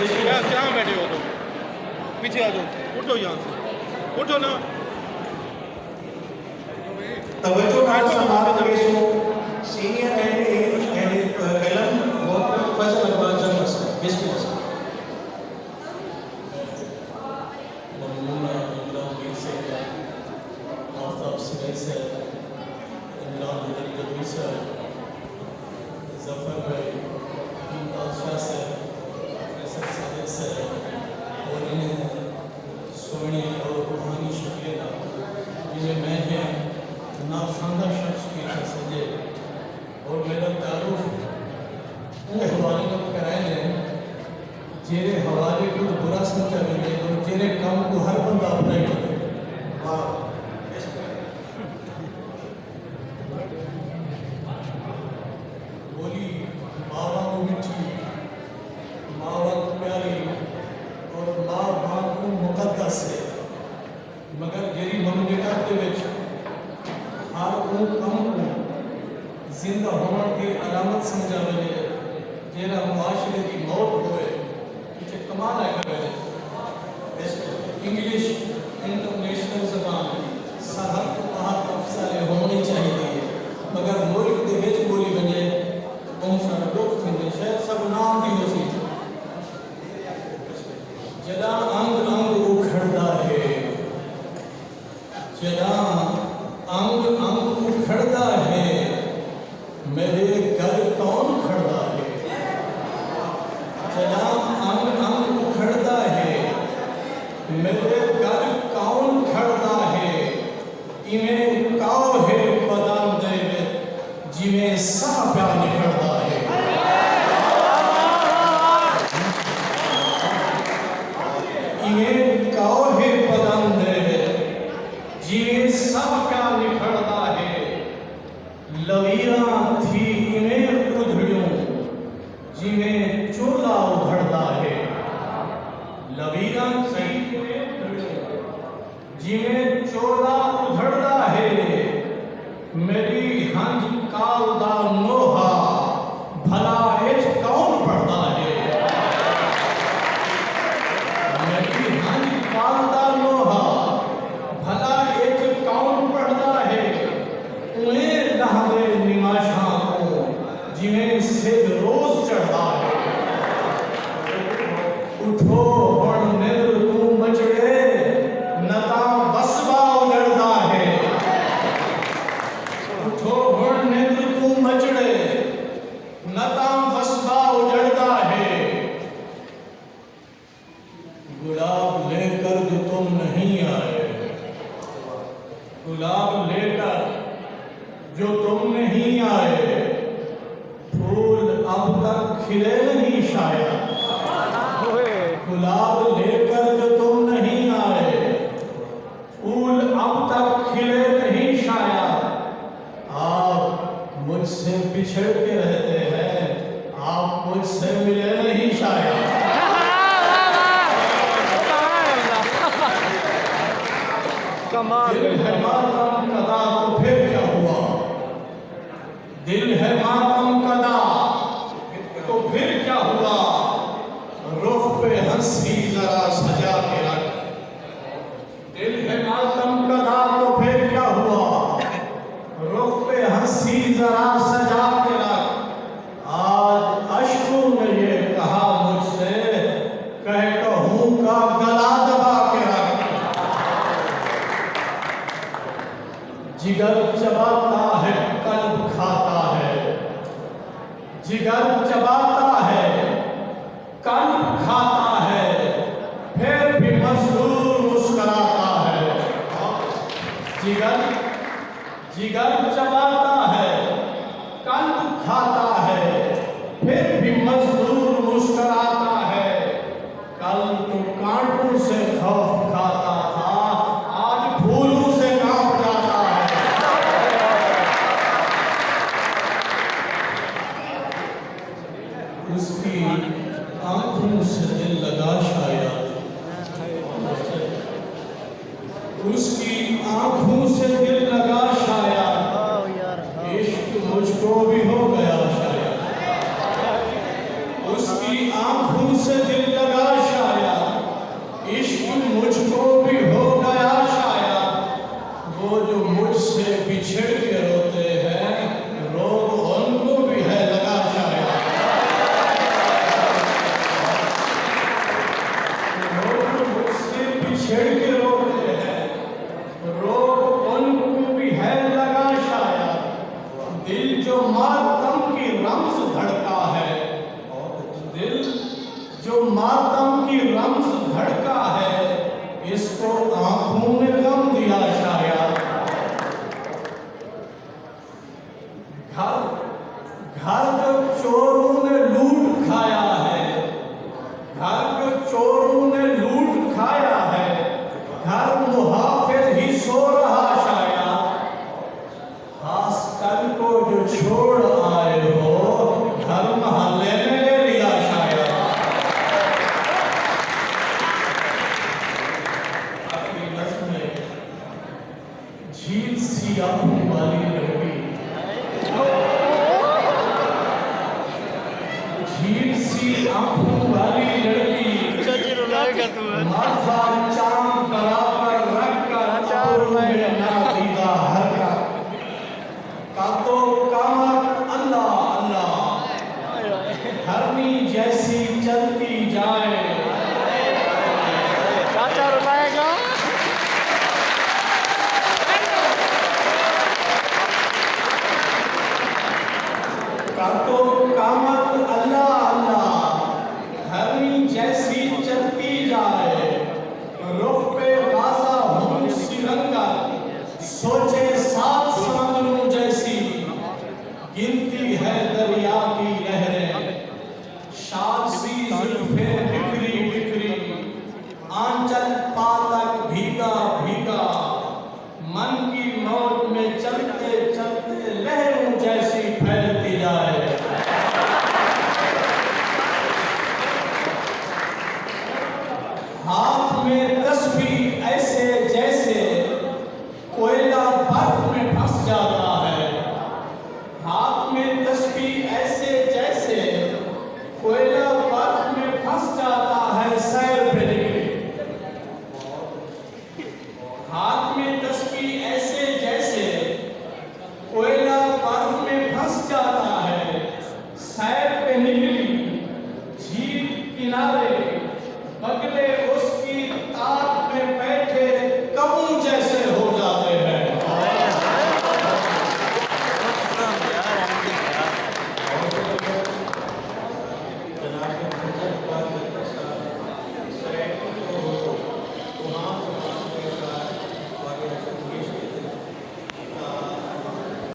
क्या बैठे हो तुम? पीछे आ जाओ, उठो यहाँ से, उठो ना। तवज्जो नाल समाप्त पेशो सीनियर एंड कलम डॉक्टर फजल अब्बास जमस बिस्मिल्लाह। ममनूना इमरान मीर से आफ्ताब सिंह से इमरान हैदर जदवी से जफर भाई ताशा से फैसल सादिक से और इन्हें सोनी और रूहानी शक्लें जिन्हें मैं हैं नाखानदा शख्स की सजे और मेरा तारुफ उन हवाले को कराए जेरे हवाले को बुरा समझा गया और जेरे काम को हर बंदा अपना ही बोली मावा को मिठी मावा को प्यारी और माँ बाप को मुकद्दस है मगर जेरी ममलिकत के विच हर वो काम को जिंदा होने की अलामत समझा गया जेरा मुआशरे की मौत होए पीछे कमाल है इंग्लिश इंटरनेशनल जबान सरहद को बाहर अफसर होनी चाहिए मगर मुल्क के विच बोली बने बहुत सारा दुख थे शायद सब नाम भी हो सी जदा अंग अंग उखड़ता है जदा अंग अंग उखड़ता है मेरे घर कौन खड़ता है जदा अंग अंग उखड़ता है मेरे घर कौन खड़ता है इन्हें काव है बदाम दे जिन्हें सा प्यार निखड़ता है इन्हें काव है बदाम दे जिन्हें सब प्यार निखड़ता है लवीरा थी इन्हें उधड़ियों जिन्हें चोला उधड़ता है लवीरा थी जिन्हें चोला उधड़ता है मेरी हंज कालदा नोहा भला इस कौन पढ़ता है मेरी हंज कालदा नोहा भला इस कौन पढ़ता है उन्हें लहदे निमाशा को जिन्हें सिर रोज चढ़ता है उठो और निद्र तू मचड़े नता बसबा उलड़ता है उठो और निद्र तू मचड़े नता बसबा उलड़ता है गुलाब लेकर जो तुम नहीं आए गुलाब लेकर जो तुम नहीं आए फूल अब तक खिले नहीं शायद गुलाब लेकर जो तुम नहीं आए फूल अब तक खिले नहीं शायद आप मुझसे बिछड़ के रहते हैं आप मुझसे मिले नहीं शायद कमाल दिल है मातम कदा तो फिर क्या हुआ दिल है मातम कदा तो फिर क्या हुआ रुख पे हंसी जरा सजा के रख दिल है मातम कदा तो फिर क्या हुआ रुख पे हंसी जरा सजा के रख आज अश्कों ने ये कहा मुझसे कह कहूँ का गला दबा के रख जिगर चबाता है कल्ब खाता है जिगर चबाता है कल्ब खाता है फिर भी मजदूर मुस्कुराता है जिगर जिगर चबाता है कल्ब खाता है फिर भी मजदूर मुस्कुराता है कल तो कांटों से खौफ खाता था आज फूलों से कांप जाता है उसकी आंखों से दिल लगा शायद उसकी आंखों से दिल लगा शायद इश्क मुझको भी हो गया शायद उसकी आंखों से दिल लगा जो मातम की रम्ज धड़का है, इसको आंखों ने गम दिया शायद। घर जो चोरों ने लूट खाया है, घर जो चोरों ने लूट खाया है, घर मुहाफिज ही सो रहा शायद। खास कल को जो छोड़ आए हो, घर महल्ले में ले लिया शायद। अपनी नस्ल में झील सी आंखों वाली लड़की, झील सी आंखों वाली लड़की, माथा चांद बराबर रखकर में नादीदा हरकत, कातो कामत अल्लाह अल्लाह, हरनी जैसी चलती जाए। चाचा रुलाएगा। कातो कामत अल्लाह अल्लाह, हरनी जैसी चलती जाए। रुख पे गाजा हुन सिरंगा, सोचे सात समंदरों जैसी, गिनती है दरिया की लहरें। शाद सी जुल्फें बिखरी बिखरी, आंचल पातक भीगा भीगा, मन की मौज में चलते चलते लहरों जैसी फैलती जाए। हाथ में तस्बीह ऐसे जैसे कोयला बर्फ में फंस जाता है। हाथ में तस्बीह ऐसे जैसे कोयला बर्फ में फंस जाता है सैर पे निकले। हाथ में तस्बीह ऐसे जैसे कोयला बर्फ में फंस जाता है सैर पे निकली। झील किनारे बगले उसकी ताक में बैठे कबू जैसे हो जाते हैं। जनाब